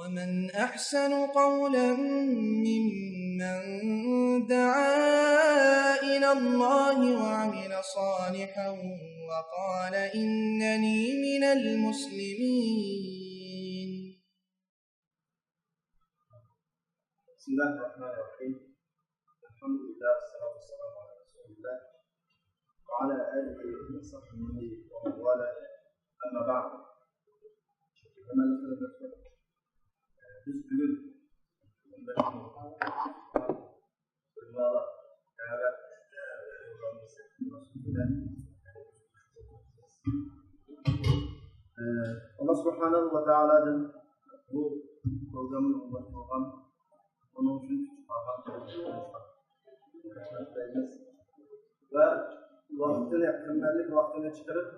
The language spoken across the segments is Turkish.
وَمَنْ أَحْسَنُ قَوْلًا مِّمَّنْ دَعَا إِلَى اللَّهِ وَعَمِلَ صَالِحًا وَقَالَ إِنَّنِي مِنَ الْمُسْلِمِينَ. بسم الله الرحمن الرحيم. الحمد لله والصلاة والسلام على رسول الله وعلى آله وصحبه ومن والاه. أما بعد. Biz bugün Allah Subhanahu ve Teala'nın bu programın olan onun için ve vaktini, kımmerlik vaktini çıkarıp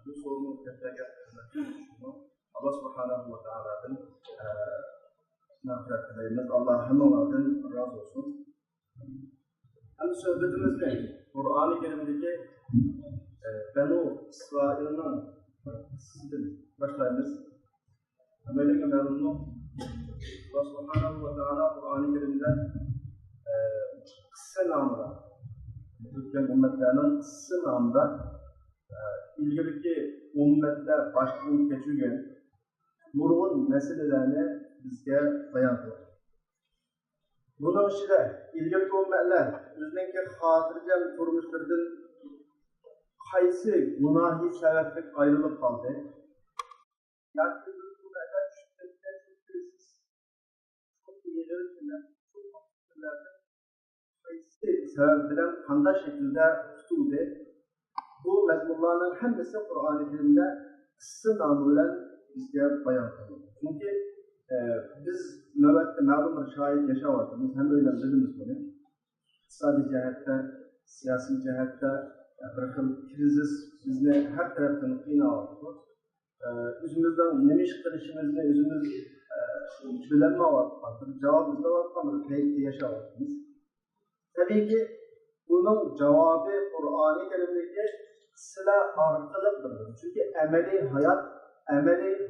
bu sorunu tekrardan Allah Subhanahu ve Teala'nın mağfiret dileyimiz. Allah hemalardan razı olsun. Hem sohbetimizde Kur'an-ı Kerim'deki Benu İsrail'in sizden başlayınız. Amerika memnunu Allah Subhanahu ve Teala Kur'an-ı Kerim'de kıssa namında Türkmen ümmetlerinin kıssa namında ilgili ümmetler başlığını geçirgen nurgun meselelerini bizge bayan kılır. Bunun içinde ilgili ümmetler özündeki hatırlayan turmuşlardan qaysi gunohi sababli ayrılıp kaldı. Yani bu ümmetler şüphesiz çok yığılırlar, çok haklılardır. Qaysi sebep bilen qanday şekilde tutuldu. Bu mezmunlarının hemisi Kur'an-ı Kerim'de kıssa namı bilen bizge bayan kılır. Çünkü biz nöbette ma'lum bir şahit yaşamadığımız hem öyle bildiğimiz bunu. İktisadi cihette, siyasi cihette bir krizis bizni her taraftan kıyına aldı. Özümüzden nemiş kılışımızda özümüz bilenme vardır, cevabımızda vardır, kayıtlı yaşamadığımız. Tabii ki bunun cevabı Kur'an-ı Kerim'deki silah arkalıdır. Çünkü emeli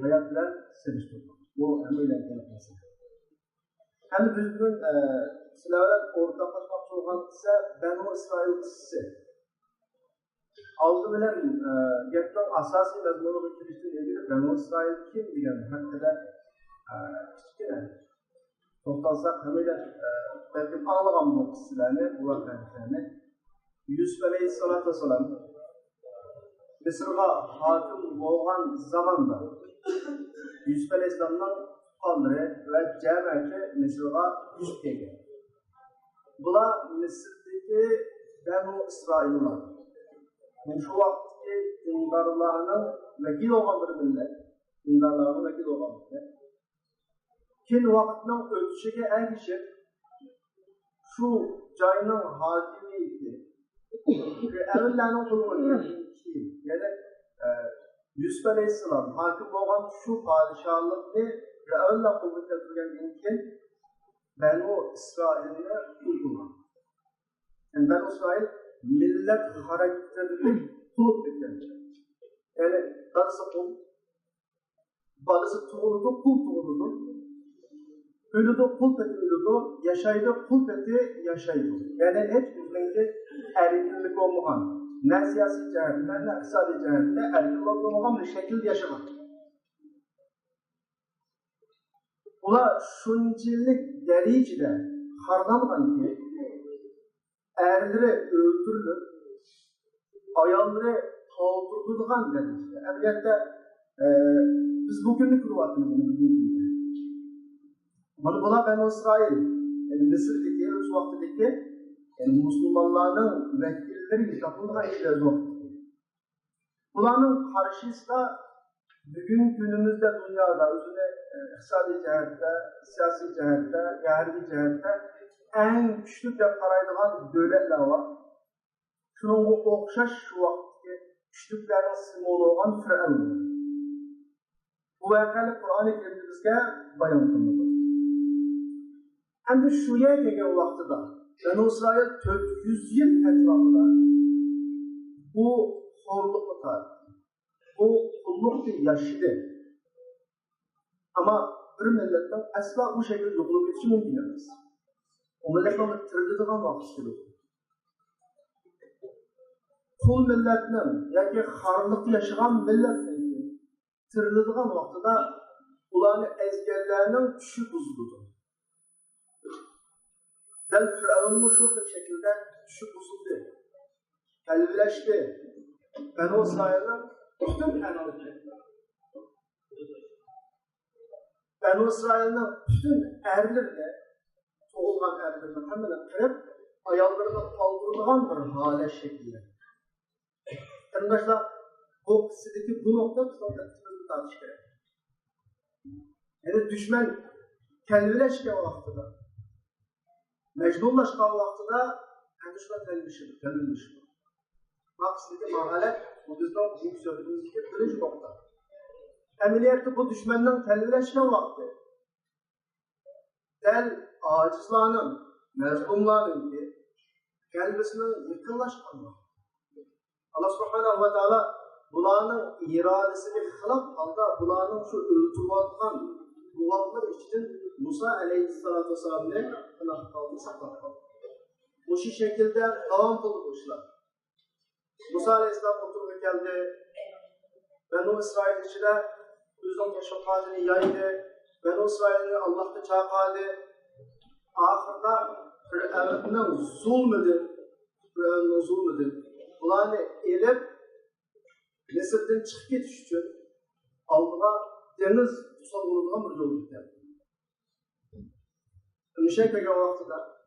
hayatla seviştirmek. Bu emeliyle gelmesi. Hem biz bugün silahla ortaklaşmak olan ise Benu İsrail kıssası. Aldı bilen yapılan asasi mezmunu bitiriştiği ilgili Benu İsrail kim diyen hakkında kiçikine toplansak hemen belki anlayan bu kıssalarını, bu vakitlerini Yusuf Aleyhisselatü Vesselam Mısır'a hakim olan zamanda Yusuf Aleyhisselam'dan tutanları ve cemiyeti Mısır'a Yusuf geldi. Buna Mısır'daki Benu İsrail'ler şu vakitteki dindarlarının vekil olan bir millet, dindarlarının vekil olan millet, kin vaktinin ölçüge erişip şu cayının hakimiyeti ve evlilerinin kurulması yani Yusuf Aleyhisselam hakim olan şu padişahlıkını ve evliler kurulması için Benu İsrail'ine kurdular. Yani Benu İsrail millet karakterini tutup bitirdi. Yani darısı kul, balısı tuğuludu, kul tuğuludu. Ölüdü, kul peti ölüdü, yaşaydı, kul peti yaşaydı. Yani hiç bizimki erkinlik olmayan, ne siyasi cihette, ne iktisadi cihette erkinlik olmayan bir şekilde yaşamak. Ular şunçilik derecede hardangan ki, erleri öldürülür, ayalları kaldırılgan derecede. Elbette biz bugünlük ruhatımızı bugün bunu buna Benu İsrail, yani Mısır'daki, öz vaktideki yani Müslümanların vekilleri yapıldığı işler vaktideki. Bunların karşısında bugün günümüzde dünyada özüne iktisadi cihette, siyasi cihette, yerli cihette en güçlü de paraylıgan devletler var. Şunun bu okşaş şu vaktideki güçlüklerin simvolu olan Firavun. Bu vakalı Kur'an-ı Kerim'de bizge bayan kılınır. Hem de şuraya gelen vaxtıda Benu İsrail 400 yıl etrafında bu horlukta, bu kullukta yaşadı. Ama bir milletten asla bu şekilde yok olup geçişi mümkün emas. O milletlerin tirildiğinden vakit geliyor. Kul milletinin, yani harlıkta yaşayan milletin tirildiğinden vaxtıda ularını ezgerlerinin tüşü buzuludur. Del Firavun'un şu şekilde tüşü buzuldu. Elvileşti. Beni İsrail'den bütün kanalı çekti. Beni İsrail'den bütün erlerine, oğulgan erlerine hemen kırıp ayaklarına kaldırılan bir hale şekilde. Arkadaşlar, bu kısideki bu nokta kısaltı tartışıyor. Yani düşman kelvileşken vaxtıda, mecnunlaşkan vaxtıda düşman kelvileşir. Bak kısideki mahalet, bu bizden bu söylediğimizdeki birinci nokta. Emniyette bu düşmandan kelvileşken vaxtı, del acizlanın, mezlumlanın ki, kelbisinin yıkınlaşkan vaxtı. Allah subhanahu ve teala bularının iradesini hılap halda bularının şu öltüvatkan kuvvetler için Musa aleyhissalatu vesselam'ı kınak kaldı, saklat kaldı. Bu şekilde devam kılmışlar. Musa aleyhisselam oturup geldi. Benu İsrail içinde özün teşekkatini yaydı. Benu İsrail'i Allah'ta çağırdı. Ahırda Firavun'un zulmüdür. Ularını elip Mısır'dan çıkıp getiş için aldığa deniz tutsal vurulduğun bir yol gitti. Müşekbeke vaxtıda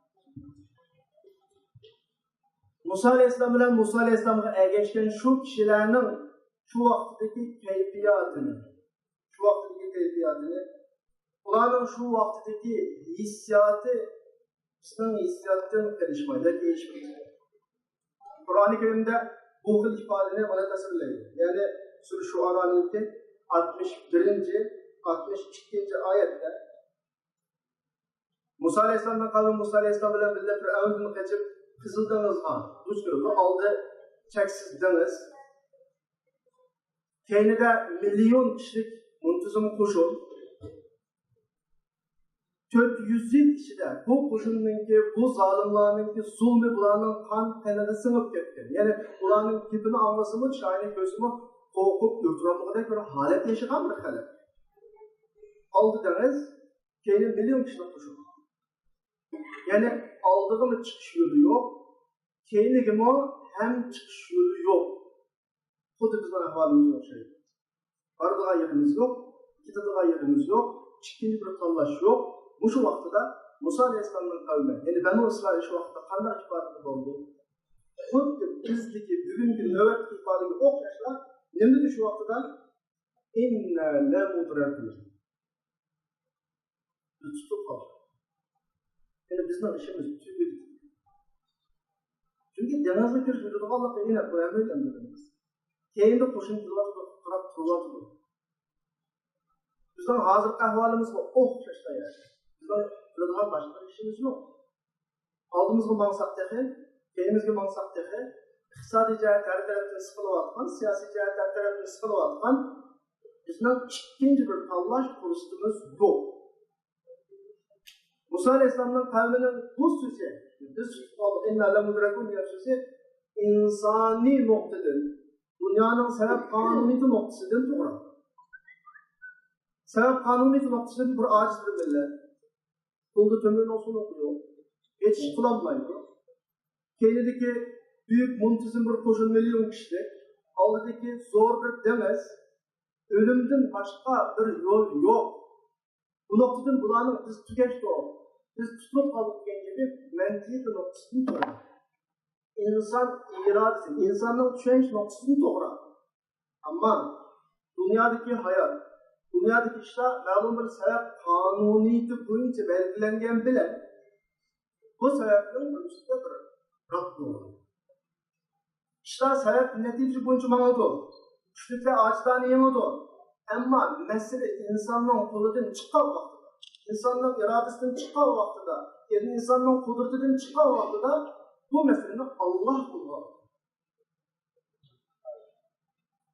Musa Aleyhisselam ile Musa Aleyhisselam'a geçken şu kişilerin şu vaxtdaki keyfiyatını ularının şu vaxtdaki hissiyatı bizden hissiyattan gelişmeydi, değişmeydi. Kur'an-ı Kerim'de bu hıl ifadeni bana tasvirleyin. Yani Sure Şuara'nın 61. 62. ayette Musa Aleyhisselam'dan kalan Musa Aleyhisselam ile birlikte Firavun'dan kaçıp Kızıl Deniz'den duş gördü. Aldı çeksiz deniz. Keynide milyon kişilik muntazam koşun. 400 kişide bu koşununki, bu zalimlarınki zulmü bulanın kan tenine sınıp gitti. Yani bulanın tipini anlasımı, şahane gözümü korkup dürtüramlığa göre halet yaşayan bir halet. Aldı deniz, kendi milyon kişide koşun. Yani aldığım çıkış yolu yok, kendi gibi hem çıkış yolu yok. Kutu bizden ahvalimiz yok şey. Vardığa yerimiz yok, gittiğe yerimiz yok, çıkınca bir tallaş yok. Bu şu vaxtıda Musa Aleyhisselam'ın kavmi, yani Benu İsrail şu vaxtıda kandak ifadesi oldu. Kudüs bizdeki bugünkü nöbet ifadesi okşaşlar, ne dedi şu vaxtıda? İnna lemudrakun. Tutup kaldı. Yani bizden işimiz tüyüdü. Çünkü denizde bir vücudu Allah'ta yine koyamıyor denizimiz. Keyinde koşun turvatı. Bizden hazır ahvalimiz var, okşaşlar yani. Bizden başka işimiz yok. Aldığımızda mansap tehe, elimizde mansap tehe, iktisadi cihet her taraftan sıkılıp atman, siyasi cihet her taraftan sıkılıp atman, bizden ikinci bir tallaş kursumuz yok. Musa Aleyhisselam'ın kavminin bu sözü, inna lemudrakun diye sözü, insani noktadır. Dünyanın sebep kanuniyeti noktasıdır doğru. Sebep kanuniyeti noktasıdır bir aciz bir millet. Kulda tömürün olsun okuyor. Geçiş kullanmayıyor. Kendideki büyük muntazım bir koşun milyon kişilik, aldaki zor bir demez, ölümden başka bir yol yok. Bu noktadan bulanın biz tükeşti o. Biz tutup kalıp gibi menteği bir noktasını doğru. İnsan iradesi, insanın düşünç noktasını doğru. Ama dünyadaki hayat, dünyadaki işler malum bir sebep kanuniyeti boyunca belirlengen bile bu sebeplerin ölçüde bir rakmı. İşler sebep netice boyunca manadı. Güçlük ve acizdan yemadı. Ama mesele insanın kudretinden çıkan vaktıda, insanın iradesinden çıkan vaktıda, yani insanın kudretinden çıkan vaktıda bu meselenin Allah kullanır.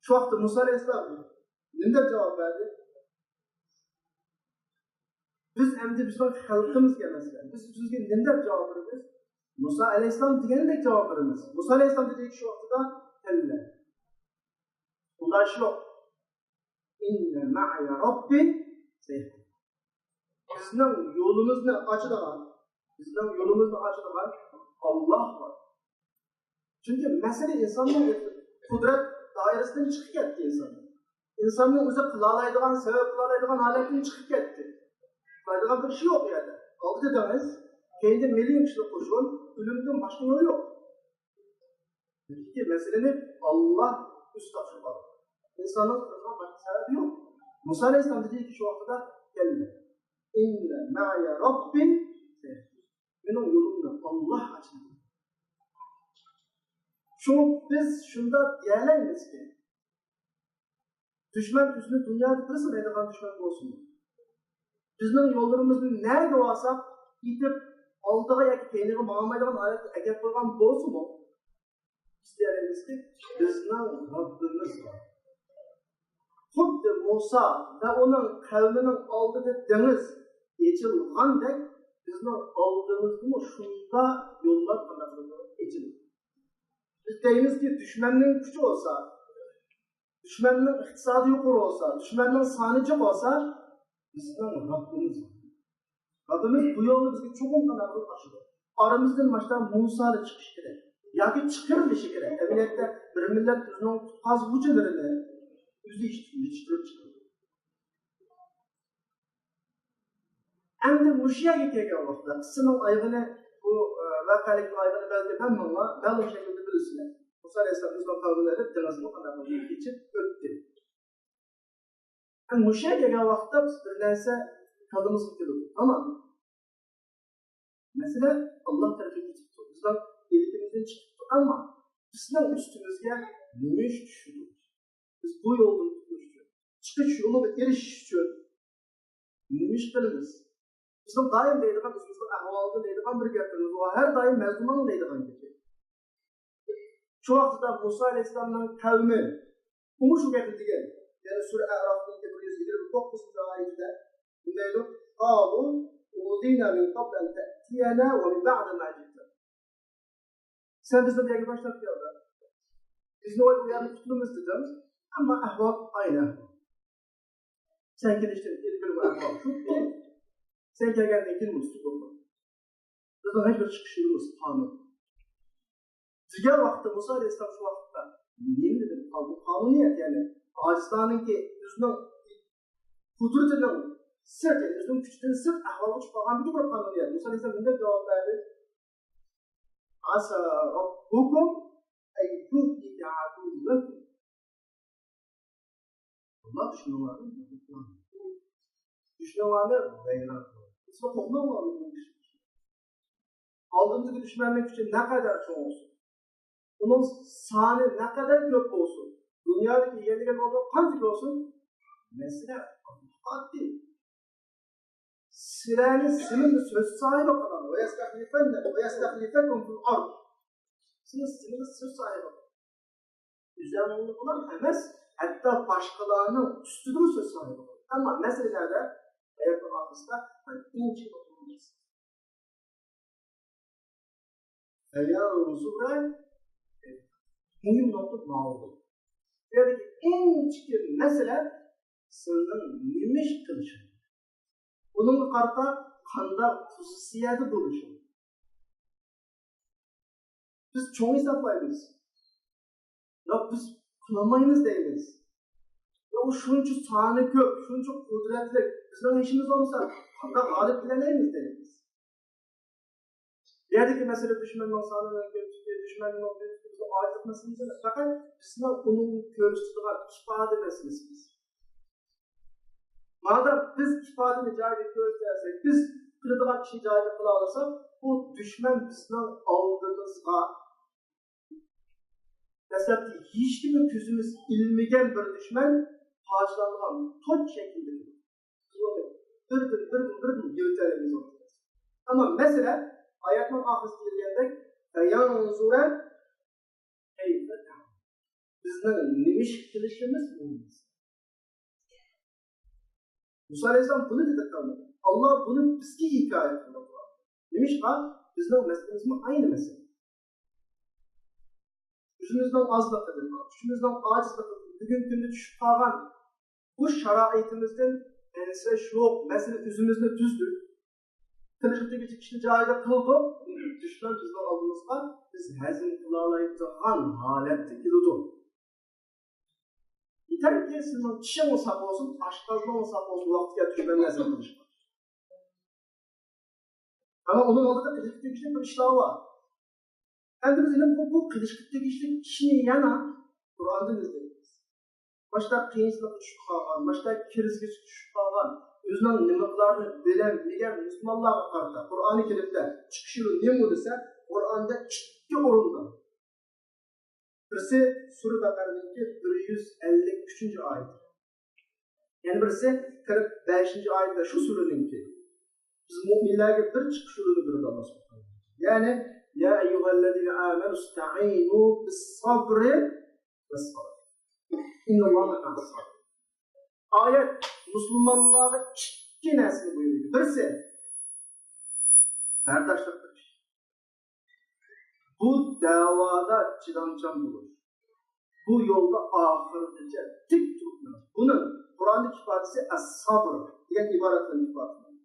Şu vakti Musa Aleyhisselam ne cevap verdi? Biz endi bizning xalqimizga masalan, biz sizga nima deb javob beramiz? Musa alayhissalom degandek javob beramiz. Musa alayhissalom dedi shu vaqtida tilla. Ulash yo'q. İnne ma'a Rabbi sayyidu. Bizning yo'limizni ochadigan Allah var. Çünkü mesele insanın kudret dairesinden çıkıp gitti insan. İnsanın o'zi qilaoladigan, sebep qilaoladigan holatdan chiqib ketdi. Foydalgan bir şey yok yani. Aldı dediniz, kendi milyon kişilik koşun, ölümden başka yolu yok. Peki meselenin Allah üst taşımalı. İnsanın kırılma başka sebebi yok. Musa Aleyhisselam dedi ki şu vakıda geldi. İnne ma'ya Rabbi benim yolumda Allah açıldı. Biz şunda diyemeyiz ki düşman üstüne dünyada kırsın edilen düşman olsun. Bizning yollarımızın nerede olsa gidip aldığı ya kendine mağamaydan alet eğer koygan bolsun mu? İsteyeriz ki bizning Rabbimiz var. Xuddi Musa ve onun kavminin aldığı deniz geçilgandek bizning aldığımızda şunda yollar kanatları geçilir. Biz deyimiz ki düşmanın gücü olsa, düşmanın iktisadi yukarı olsa, düşmanın sanıcı olsa bizning Rabbimiz var. Rabbimiz bu yolu bizga çoğun kanatları taşıdı. Aramızdan baştan Musa'yla çıkış gerek. Yoki çıkırılışı gerek. Emniyette bir millet bizning qazg'uvchilarini o'zi yetishtirib chiqadi. Endi mushu yerga kelgan vaqtda qissaning oyg'ini bu vaqalik oyg'ini balki hammalar ma'lum shaklda bilasizlar. Musa alayhissalom bizning qavmlarga dinasini qanday kechib o'tdi. Mushu yerga kelgan vaqtda biz bir narsa qildimizga keldi. Tamam. Mesela Allah tarafından çıktı. Bizden elimizden çıktı ama bizden üstümüzde nümeş düşürdü. Biz bu yoldan tutmuştuk. Çıkış yolu ve erişiş için nümeş kılınız. Bizim daim deydiğen, bizim ahvalda deydiğen bir getiriniz. O her daim mezdumanın deydiğen gibi. Şu vaxtda Musa Aleyhisselam'ın kavmi bunu şu getirdiği. Yani Sure A'raf'ın 129. ayetinde bundaydı. Qalu udina min qabl an ta'tiyana ve min ba'd ma ji'ta. Sen bizden bir başlat diyordu. Biz ne uyarı tuttuğumuz dedim. Ama ahval aynı. Sen geliştin, bir ahval şu değil. Sen geldiğinde kim tutuldun? Bizden hiçbir çıkışımız kanun. Diğer vakti Musa Aleyhisselam şu vakitte yemin dedim, bu kanuniyet yani Pakistan'ın ki yüzünün kudretinin sırt, yüzünün küçüğünün sırt ahvalı çıkan bir kanuniyet. Musa Aleyhisselam ne cevap verdi? Asa Rabbukum ey yuhdike adullakum. Allah düşünüyorlar mı? Düşünüyorlar mı? Beyler. Biz bakımlar mı? Aldığımızdaki düşmanlık gücü ne kadar çok olsun? Onun sahne ne kadar çok olsun? Dünyadaki yerliler olduğu kaç olsun? Mesela haddi. Senin de söz sahibi olan ve yestahlifekum fil ard. Senin söz sahibi olan. Üzerinde olan emez, hatta başkalarının üstünde söz sahibi olan. Ama meselelerde hayatın arkasında ince oturulmaz. Mühim nokta ne oldu? Yani en çıkır mesele sınırın nimiş kılışı. Bunun karta kanda hususiyeti duruşu. Biz çoğu hesaplayız. Ya biz kılamayız değiliz. Ya o şunca sahne kök, şunca kudretli. Bizden işimiz olmasa kanda galip bilemeyiz değiliz. Yerdeki mesele düşmanın sahnelerine götürdüğü, düşmanın olduğu ayrılık meselesi değil. Fakat bizden onun görüştüğü ifade meselesidir. Madem biz ifadeni cahilde göstersek, biz kırılan kişiyi cahilde kıla alırsak, bu düşman bizden aldığımızda mesela hiç kimin gözümüz ilmigen bir düşman parçalanılan toç şeklinde bir yönetelimiz olur. Ama mesela ayetinin ahısı geldiğinde فَيَنْزُرَ bizden nimiş kılışımız olmaz. Musa Aleyhisselam bunu dedi kalmadı. Allah bunu bizga hikoya qiladi. Demişqa, bizning masalamiz aynı mesele. O'zimizning ozliqdan, o'zimizning ojizligidan, bugun kunda tushib qolgan bu sharoitimizdan ensish yo'q, masala o'zimizni tuzdik. Qilishidagi ishni joyida qildik, dushman bizning oldimizga biz hazm qila oladigan holatga keldi. Yetarki sizning tishing sog' bo'lsin, oshqozon sog' bo'lsin, vaqtga tushgan narsa qilish. Ama onun oldida qilishidagi ishni bir ishlar bor. Endi biz bu qilishidagi ishni yana Qur'ondan izlaymiz. Boshqa qiyinchilik tushib qolgan, boshqa kirizga tushib qolgan, o'zining nimalarni bilgan musulmonlarga qarata Qur'oni Karimda chiqishi nima desa, Qur'onda ikki o'rinda. Birisi Sura Baqaradagi 153-oyat. Yana birisi 45-oyatda shu suraninki. Biz mu'minlarga bir chiqish yo'lini berdi Alloh subhanahu. Ya'ni ya ayyuhallazina amanu ista'inu bis-sabri was-salah. Innalloha ma'as-sabr. Oyat musulmonlarga ikki narsani buyurdi. Birisi bardoshlik qilish. Bu da'voda chidamchan bo'lish. Bu yo'lda oxirigacha tik turib. Buni Qur'onning ifodasi as-sabr degan iborat bilan ifodalanadi.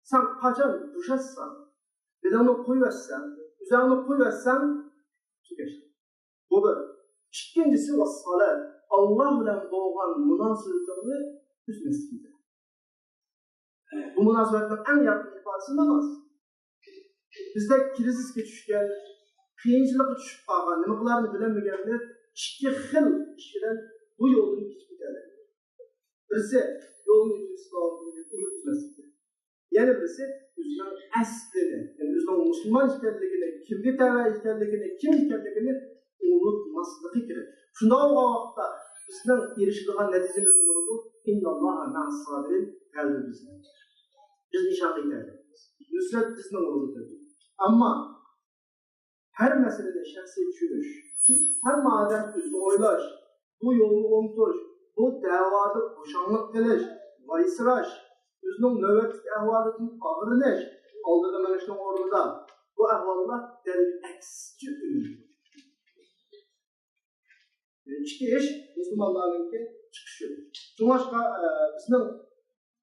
Sen qachon bo'shashsan, bedonni qo'yversan, uzanni qo'yversan, tugashdi. Bu bir. Ikkinchisi vas-salat. Alloh bilan bo'lgan munosabatni uzmaslik. Bu munosabatning eng yaqin ifodasi namoz. Bizda krizisga tushgan, qiyinchilikka tushib qolgan, nimalarni bilmaganlar ikki xil ish bilan bu yo'lni ketib ketadi. Birisi yo'lni uzmaslik. Yana birisi o'zining aslini, ya'ni o'zining musulmon ekanligini, kimga tava ekanligini, kim ekanligini unutmasligi kerak. Shunday vaqtda bizning erishadigan natijamiz nima bo'ladi? Innalloha ma'as-sabirin qalbimizda. Biz nishonga yetamiz. Nusrat bizning o'zimizda. Ammo har masalada shaxsiy tushunish, hamma odam o'zini o'ylash, bu yo'lni o'ngtirish, bu da'voda qo'shonlik qilish, vaysirash, o'zining navbatdagi ahvolidan og'rinish, oldiga minishning o'rnida bu ahvollar dalil aksiga urinadi. Ikki ish musulmonlarningki chiqishi. Shunga bizning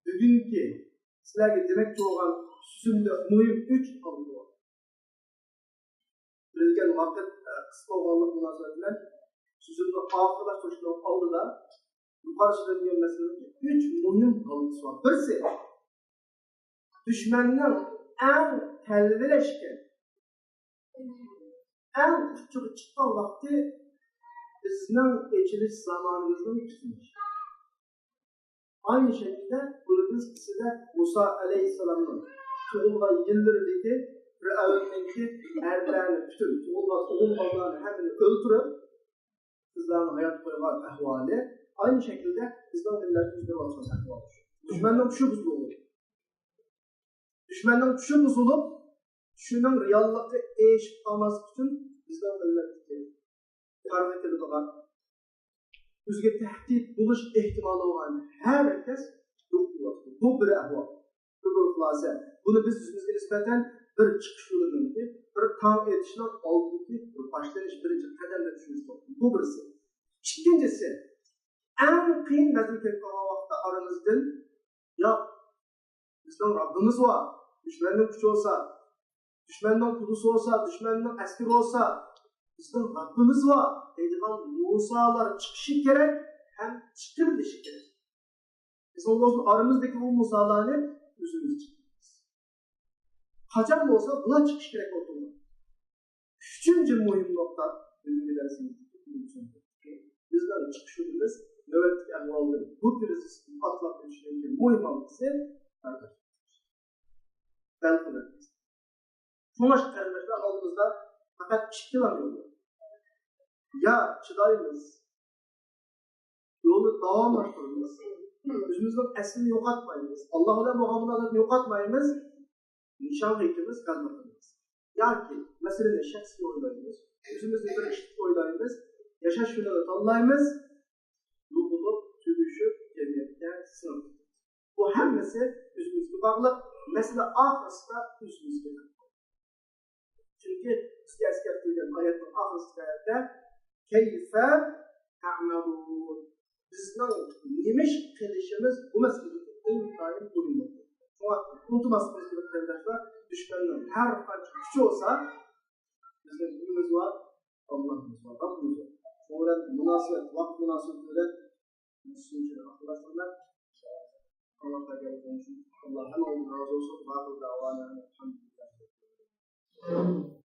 bugungi sizlarga demak bo'lgan so'zimda muhim 3 omil bor. Bilgan vaqt qisqa bo'lganlik munosabat bilan so'zimni oxirlashtirishning oldida yuqorida degan masalaga 3 muhim omil bor. Birisi dushmanning eng talvilashgan, eng kuchli chiqqan vaqti bizning echilish zamonimizning tutunishi. Aynı şekilde bunun ikisi de Musa Aleyhisselam'ın tug'ilgan yillardagi Fir'avnninki erlarni tutib, tug'ilganlarni hammani o'ldirib, qizlarni hayot qo'ygan ahvoli, aynı şekilde bizning millatimizda bo'lgan ahvol. Dushmanning tushi buzildi. Dushmanning tushi buzilib, shuning reallikka eshib qolmaslik uchun bizning millatga qarg'atilgan o'ziga tahdid bo'lish ehtimoli bo'lgan herkes yo'q bo'ladi. Bu bir ahvol, bu bir xulosa. Buni biz o'zimizga nisbatan bir chiqish yo'lini, bir tong etishning oldingi bir boshlanish birinchi qadamda tushunish kerak. Bu birisi. Ikkinchisi, eng qiyin vaziyatga qolgan vaqtda oramizdan yo'q, bizning Robbimiz bor. Dushmanning kuchi bo'lsa, dushmanning qudusi bo'lsa, dushmanning askari bo'lsa, bizning Robbimiz bor. Deydigan Musalar chiqishi kerak, ham chiqilishi kerak. Biz Allohning oramizdagi bu Musalarni o'zimiz chiqamiz. Qachon bo'lsa bular chiqish kerak bo'ladi. Uchinchi muhim nuqta bugungi darsimizda bizning chiqishimiz navbatdagi ahvolda bu krizisni atlab o'tishning muhim nuqtasi balqonimiz. So'nggi qarindoshlar oldimizda faqat 2 yo'l bor. Ya chidaymiz, yo'lni davomlashtiramiz, o'zimizning aslini yo'qotmaymiz, Alloh bilan bo'lgan munosabatni yo'qotmaymiz, nishon qilamiz, qalbimiz. Yoki masalani shaxsiy o'ylaymiz, o'zimizni bir ish o'ylaymiz, yashash yo'lini tanlaymiz, yo'qolib, tugishib, jamiyatga sinib. Bu hammasi o'zimizga bog'liq. Masala oxirida o'zimizga. Chunki bizga askar qilgan oyatning oxirida kayfa ta'malun. Bizning nima ish qilishimiz bu masalaga intayin bo'linadi. Shunga unutmaslik kerak qardoshlar. Dushmanning har qancha kuchi bo'lsa, bizning kimimiz bor? Allohimiz bor, Robbimiz bor. Shunga munosabat, vaqt munosabati bilan musulmonlar axloqlar Allah taala Allah hamma razı olsun. Alhamdulillah.